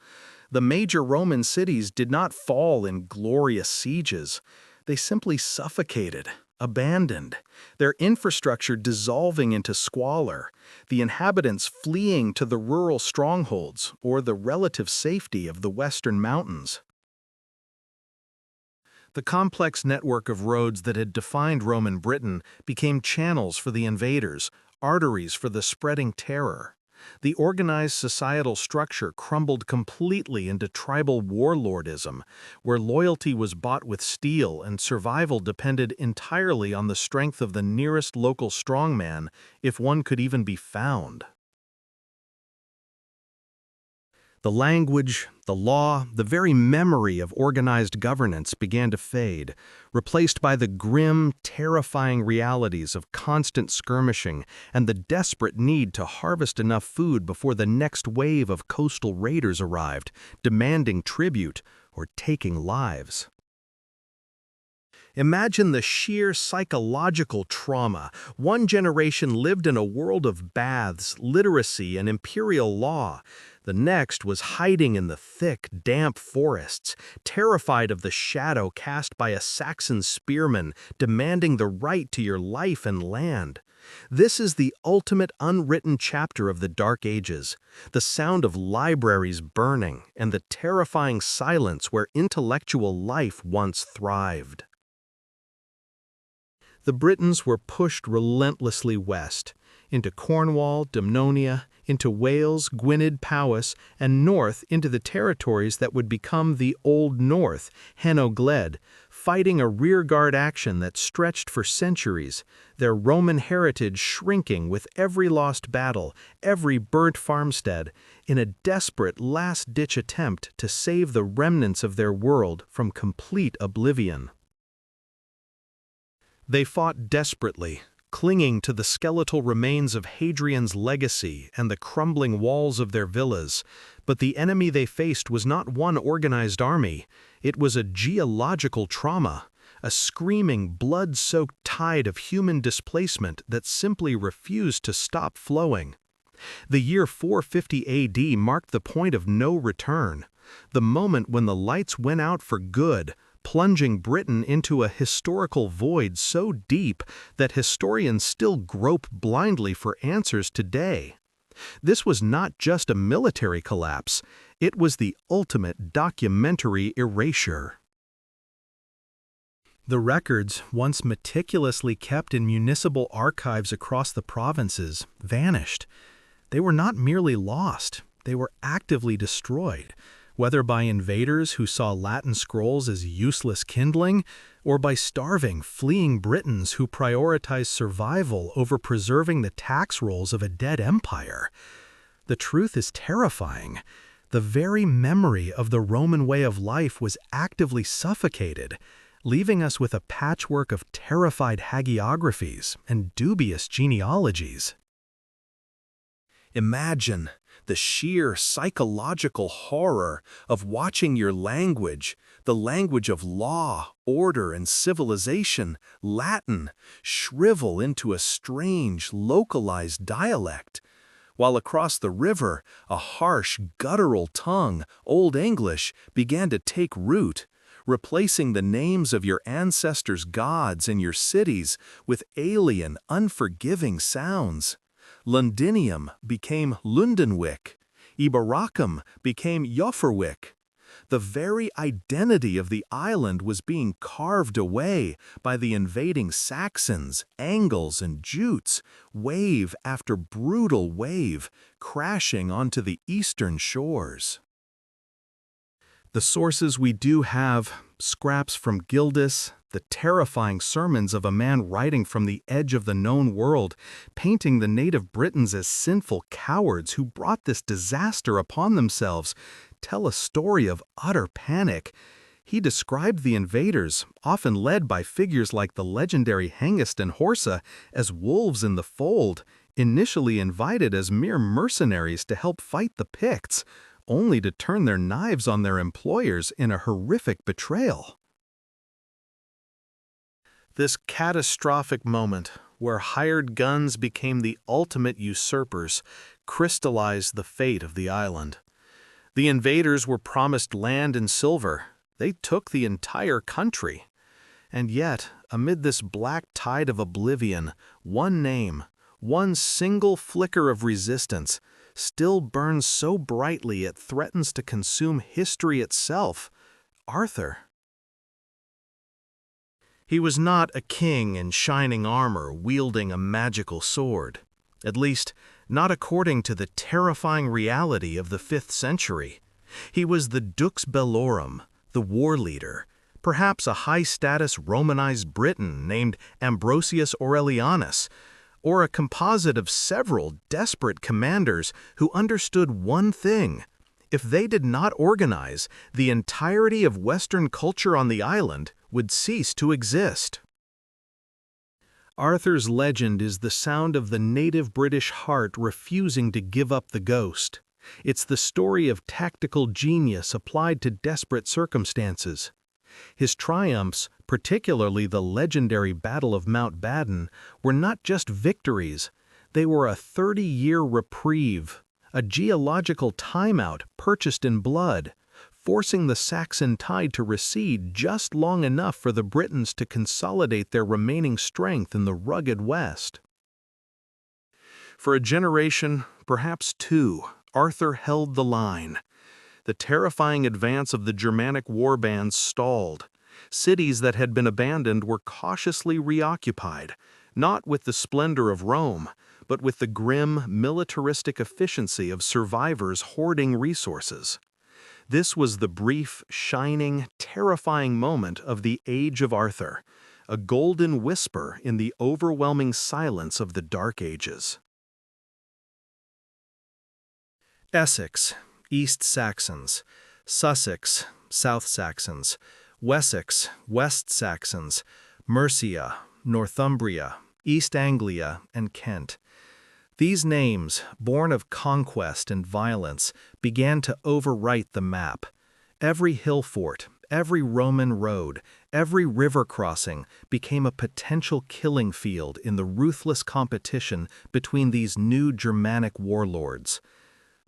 S1: The major Roman cities did not fall in glorious sieges. They simply suffocated, abandoned, their infrastructure dissolving into squalor, the inhabitants fleeing to the rural strongholds or the relative safety of the western mountains. The complex network of roads that had defined Roman Britain became channels for the invaders, arteries for the spreading terror. The organized societal structure crumbled completely into tribal warlordism, where loyalty was bought with steel and survival depended entirely on the strength of the nearest local strongman, if one could even be found. The language, the law, the very memory of organized governance began to fade, replaced by the grim, terrifying realities of constant skirmishing and the desperate need to harvest enough food before the next wave of coastal raiders arrived, demanding tribute or taking lives. Imagine the sheer psychological trauma. One generation lived in a world of baths, literacy, and imperial law. The next was hiding in the thick, damp forests, terrified of the shadow cast by a Saxon spearman demanding the right to your life and land. This is the ultimate unwritten chapter of the Dark Ages, the sound of libraries burning and the terrifying silence where intellectual life once thrived. The Britons were pushed relentlessly west, into Cornwall, Dumnonia, into Wales, Gwynedd, Powys, and north into the territories that would become the Old North, Hen Ogledd, fighting a rearguard action that stretched for centuries, their Roman heritage shrinking with every lost battle, every burnt farmstead, in a desperate last-ditch attempt to save the remnants of their world from complete oblivion. They fought desperately, clinging to the skeletal remains of Hadrian's legacy and the crumbling walls of their villas. But the enemy they faced was not one organized army. It was a geological trauma, a screaming, blood-soaked tide of human displacement that simply refused to stop flowing. The year 450 AD marked the point of no return, the moment when the lights went out for good, plunging Britain into a historical void so deep that historians still grope blindly for answers today. This was not just a military collapse, it was the ultimate documentary erasure. The records, once meticulously kept in municipal archives across the provinces, vanished. They were not merely lost, they were actively destroyed, whether by invaders who saw Latin scrolls as useless kindling, or by starving, fleeing Britons who prioritized survival over preserving the tax rolls of a dead empire. The truth is terrifying. The very memory of the Roman way of life was actively suffocated, leaving us with a patchwork of terrified hagiographies and dubious genealogies. Imagine the sheer psychological horror of watching your language, the language of law, order, and civilization, Latin, shrivel into a strange, localized dialect, while across the river, a harsh, guttural tongue, Old English, began to take root, replacing the names of your ancestors' gods and your cities with alien, unforgiving sounds. Londinium became Lundenwick. Iberacum became Jofferwick. The very identity of the island was being carved away by the invading Saxons, Angles, and Jutes, wave after brutal wave, crashing onto the eastern shores. The sources we do have, scraps from Gildas, the terrifying sermons of a man writing from the edge of the known world, painting the native Britons as sinful cowards who brought this disaster upon themselves, tell a story of utter panic. He described the invaders, often led by figures like the legendary Hengist and Horsa, as wolves in the fold, initially invited as mere mercenaries to help fight the Picts, only to turn their knives on their employers in a horrific betrayal. This catastrophic moment, where hired guns became the ultimate usurpers, crystallized the fate of the island. The invaders were promised land and silver. They took the entire country. And yet, amid this black tide of oblivion, one name, one single flicker of resistance, still burns so brightly it threatens to consume history itself: Arthur. He was not a king in shining armor wielding a magical sword, at least not according to the terrifying reality of the 5th century. He was the Dux Bellorum, the war leader, perhaps a high-status Romanized Briton named Ambrosius Aurelianus, or a composite of several desperate commanders who understood one thing: if they did not organize, the entirety of Western culture on the island would cease to exist. Arthur's legend is the sound of the native British heart refusing to give up the ghost. It's the story of tactical genius applied to desperate circumstances. His triumphs, particularly the legendary Battle of Mountbatten, were not just victories, they were a 30-year reprieve, a geological timeout purchased in blood, forcing the Saxon tide to recede just long enough for the Britons to consolidate their remaining strength in the rugged west. For a generation, perhaps two, Arthur held the line. The terrifying advance of the Germanic warbands stalled. Cities that had been abandoned were cautiously reoccupied, not with the splendor of Rome, but with the grim, militaristic efficiency of survivors hoarding resources. This was the brief, shining, terrifying moment of the Age of Arthur, a golden whisper in the overwhelming silence of the Dark Ages. Essex, East Saxons; Sussex, South Saxons; Wessex, West Saxons; Mercia, Northumbria, East Anglia, and Kent. These names, born of conquest and violence, began to overwrite the map. Every hill fort, every Roman road, every river crossing became a potential killing field in the ruthless competition between these new Germanic warlords.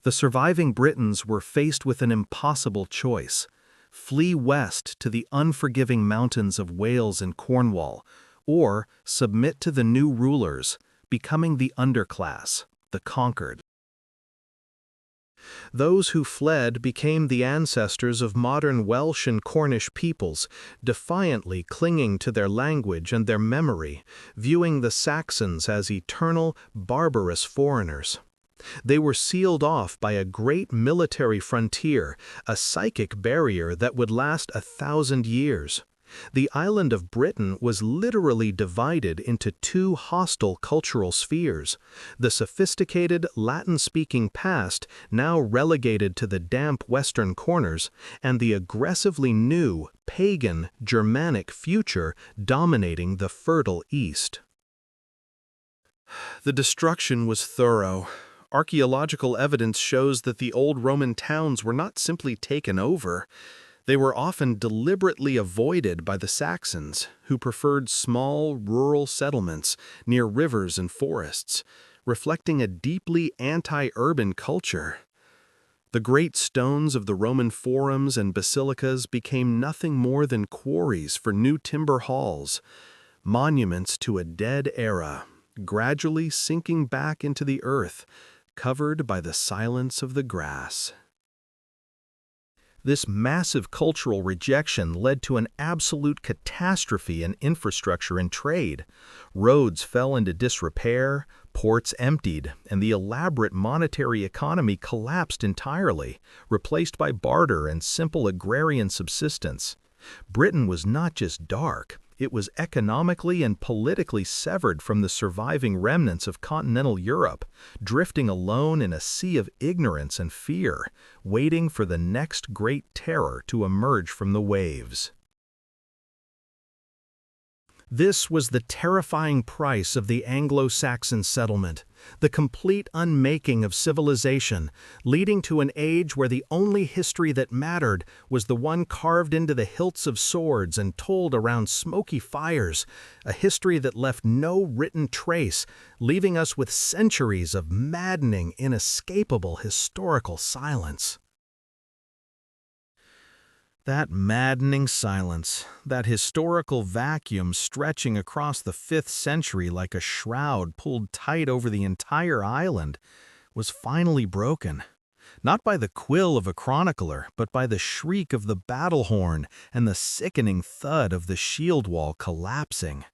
S1: The surviving Britons were faced with an impossible choice: flee west to the unforgiving mountains of Wales and Cornwall, or submit to the new rulers, becoming the underclass, the conquered. Those who fled became the ancestors of modern Welsh and Cornish peoples, defiantly clinging to their language and their memory, viewing the Saxons as eternal, barbarous foreigners. They were sealed off by a great military frontier, a psychic barrier that would last 1,000 years. The island of Britain was literally divided into two hostile cultural spheres: the sophisticated Latin-speaking past, now relegated to the damp western corners, and the aggressively new, pagan, Germanic future dominating the fertile east. The destruction was thorough. Archaeological evidence shows that the old Roman towns were not simply taken over. They were often deliberately avoided by the Saxons, who preferred small, rural settlements near rivers and forests, reflecting a deeply anti-urban culture. The great stones of the Roman forums and basilicas became nothing more than quarries for new timber halls, monuments to a dead era, gradually sinking back into the earth, covered by the silence of the grass. This massive cultural rejection led to an absolute catastrophe in infrastructure and trade. Roads fell into disrepair, ports emptied, and the elaborate monetary economy collapsed entirely, replaced by barter and simple agrarian subsistence. Britain was not just dark, it was economically and politically severed from the surviving remnants of continental Europe, drifting alone in a sea of ignorance and fear, waiting for the next great terror to emerge from the waves. This was the terrifying price of the Anglo-Saxon settlement, the complete unmaking of civilization, leading to an age where the only history that mattered was the one carved into the hilts of swords and told around smoky fires, a history that left no written trace, leaving us with centuries of maddening, inescapable historical silence. That maddening silence, that historical vacuum stretching across the 5th century like a shroud pulled tight over the entire island, was finally broken. Not by the quill of a chronicler, but by the shriek of the battle horn and the sickening thud of the shield wall collapsing.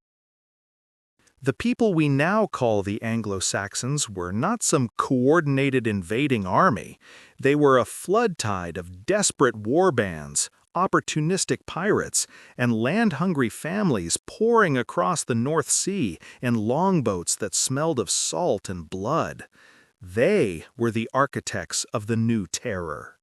S1: The people we now call the Anglo-Saxons were not some coordinated invading army. They were a flood tide of desperate war bands, opportunistic pirates, and land-hungry families pouring across the North Sea in longboats that smelled of salt and blood. They were the architects of the new terror.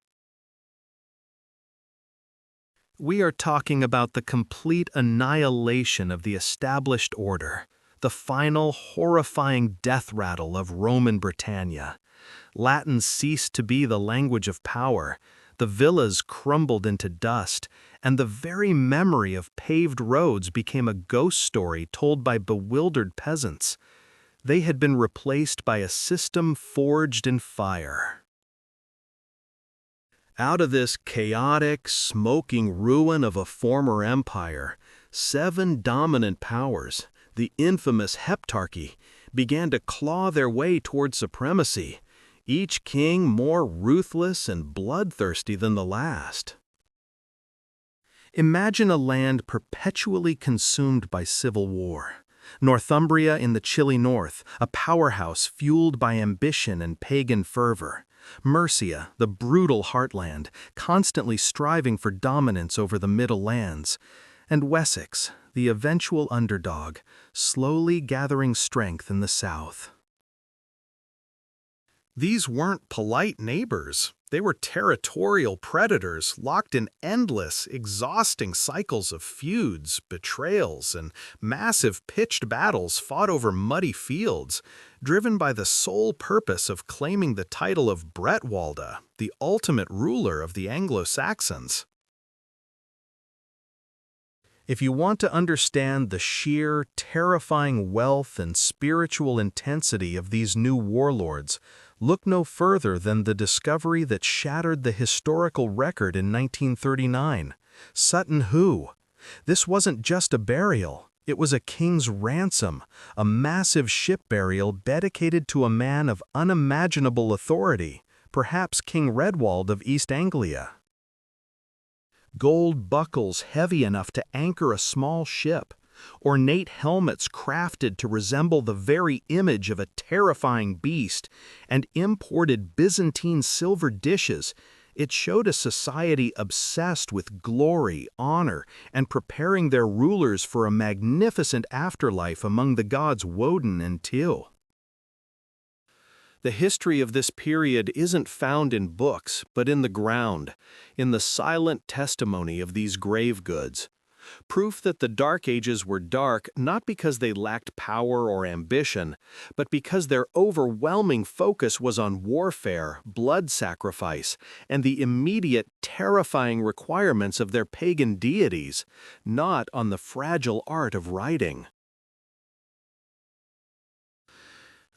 S1: We are talking about the complete annihilation of the established order, the final horrifying death rattle of Roman Britannia. Latin ceased to be the language of power, the villas crumbled into dust, and the very memory of paved roads became a ghost story told by bewildered peasants. They had been replaced by a system forged in fire. Out of this chaotic, smoking ruin of a former empire, 7 dominant powers, the infamous Heptarchy, began to claw their way toward supremacy, each king more ruthless and bloodthirsty than the last. Imagine a land perpetually consumed by civil war. Northumbria in the chilly north, a powerhouse fueled by ambition and pagan fervor. Mercia, the brutal heartland, constantly striving for dominance over the Middle Lands. And Wessex, the eventual underdog, slowly gathering strength in the south. These weren't polite neighbors. They were territorial predators locked in endless, exhausting cycles of feuds, betrayals, and massive pitched battles fought over muddy fields, driven by the sole purpose of claiming the title of Bretwalda, the ultimate ruler of the Anglo-Saxons. If you want to understand the sheer, terrifying wealth and spiritual intensity of these new warlords, look no further than the discovery that shattered the historical record in 1939, Sutton Hoo. This wasn't just a burial, it was a king's ransom, a massive ship burial dedicated to a man of unimaginable authority, perhaps King Redwald of East Anglia. Gold buckles heavy enough to anchor a small ship, ornate helmets crafted to resemble the very image of a terrifying beast, and imported Byzantine silver dishes, it showed a society obsessed with glory, honor, and preparing their rulers for a magnificent afterlife among the gods Woden and Til. The history of this period isn't found in books, but in the ground, in the silent testimony of these grave goods. Proof that the Dark Ages were dark not because they lacked power or ambition, but because their overwhelming focus was on warfare, blood sacrifice, and the immediate, terrifying requirements of their pagan deities, not on the fragile art of writing.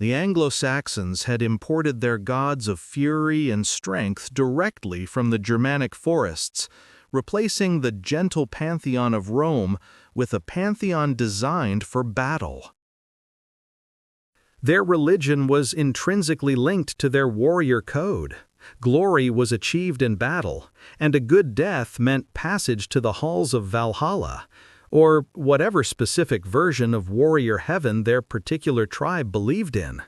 S1: The Anglo-Saxons had imported their gods of fury and strength directly from the Germanic forests, replacing the gentle pantheon of Rome with a pantheon designed for battle. Their religion was intrinsically linked to their warrior code. Glory was achieved in battle, and a good death meant passage to the halls of Valhalla, or whatever specific version of warrior heaven their particular tribe believed in.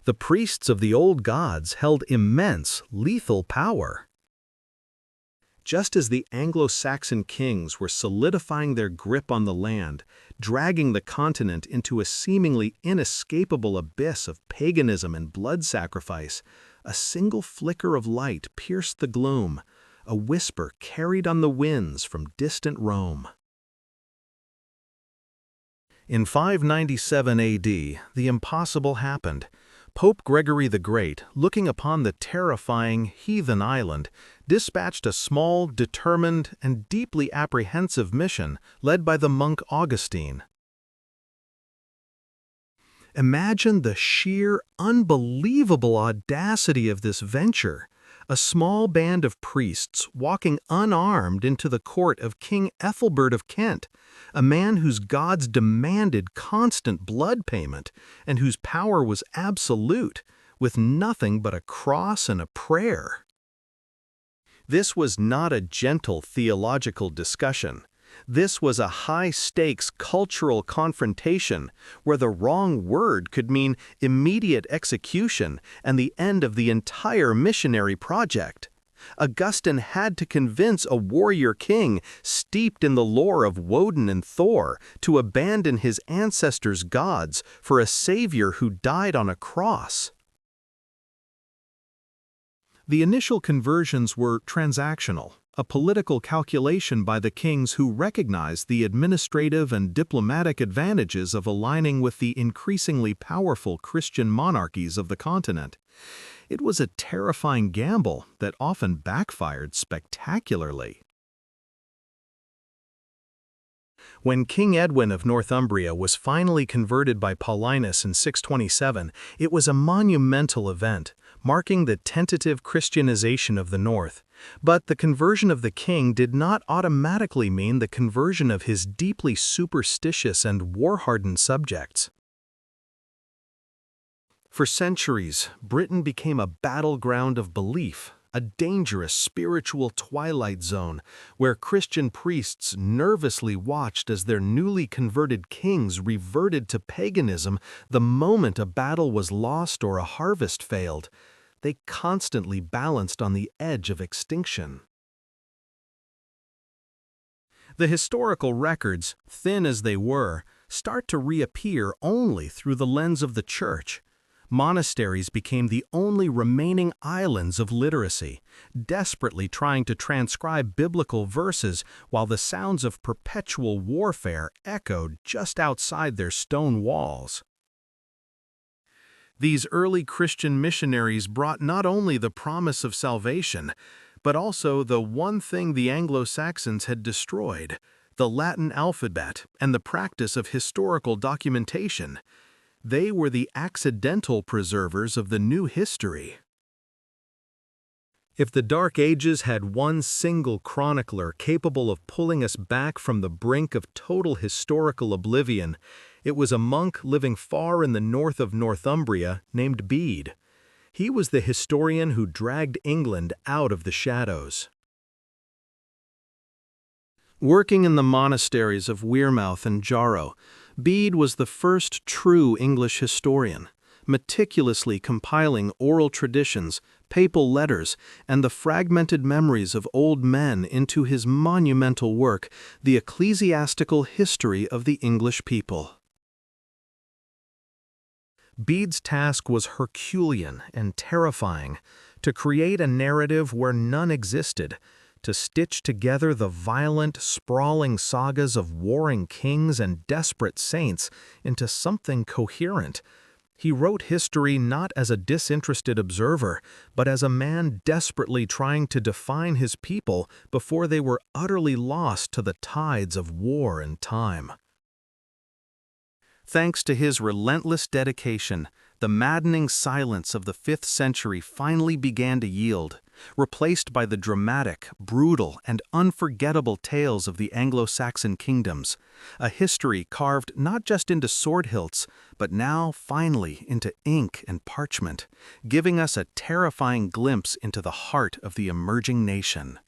S1: The priests of the old gods held immense, lethal power. Just as the Anglo-Saxon kings were solidifying their grip on the land, dragging the continent into a seemingly inescapable abyss of paganism and blood sacrifice, a single flicker of light pierced the gloom, a whisper carried on the winds from distant Rome. In 597 AD, the impossible happened. Pope Gregory the Great, looking upon the terrifying, heathen island, dispatched a small, determined, and deeply apprehensive mission led by the monk Augustine. Imagine the sheer, unbelievable audacity of this venture. A small band of priests walking unarmed into the court of King Ethelbert of Kent, a man whose gods demanded constant blood payment and whose power was absolute, with nothing but a cross and a prayer. This was not a gentle theological discussion. This was a high-stakes cultural confrontation where the wrong word could mean immediate execution and the end of the entire missionary project. Augustine had to convince a warrior king steeped in the lore of Woden and Thor to abandon his ancestors' gods for a savior who died on a cross. The initial conversions were transactional, a political calculation by the kings who recognized the administrative and diplomatic advantages of aligning with the increasingly powerful Christian monarchies of the continent. It was a terrifying gamble that often backfired spectacularly. When King Edwin of Northumbria was finally converted by Paulinus in 627, it was a monumental event, marking the tentative Christianization of the North. But the conversion of the king did not automatically mean the conversion of his deeply superstitious and war-hardened subjects. For centuries, Britain became a battleground of belief, a dangerous spiritual twilight zone where Christian priests nervously watched as their newly converted kings reverted to paganism the moment a battle was lost or a harvest failed. They constantly balanced on the edge of extinction. The historical records, thin as they were, start to reappear only through the lens of the Church. Monasteries became the only remaining islands of literacy, desperately trying to transcribe biblical verses while the sounds of perpetual warfare echoed just outside their stone walls. These early Christian missionaries brought not only the promise of salvation, but also the one thing the Anglo-Saxons had destroyed, the Latin alphabet and the practice of historical documentation. They were the accidental preservers of the new history. If the Dark Ages had one single chronicler capable of pulling us back from the brink of total historical oblivion, it was a monk living far in the north of Northumbria named Bede. He was the historian who dragged England out of the shadows. Working in the monasteries of Wearmouth and Jarrow, Bede was the first true English historian, meticulously compiling oral traditions, papal letters, and the fragmented memories of old men into his monumental work, The Ecclesiastical History of the English People. Bede's task was Herculean and terrifying, to create a narrative where none existed, to stitch together the violent, sprawling sagas of warring kings and desperate saints into something coherent. He wrote history not as a disinterested observer, but as a man desperately trying to define his people before they were utterly lost to the tides of war and time. Thanks to his relentless dedication, the maddening silence of the 5th century finally began to yield, replaced by the dramatic, brutal, and unforgettable tales of the Anglo-Saxon kingdoms, a history carved not just into sword hilts, but now, finally, into ink and parchment, giving us a terrifying glimpse into the heart of the emerging nation.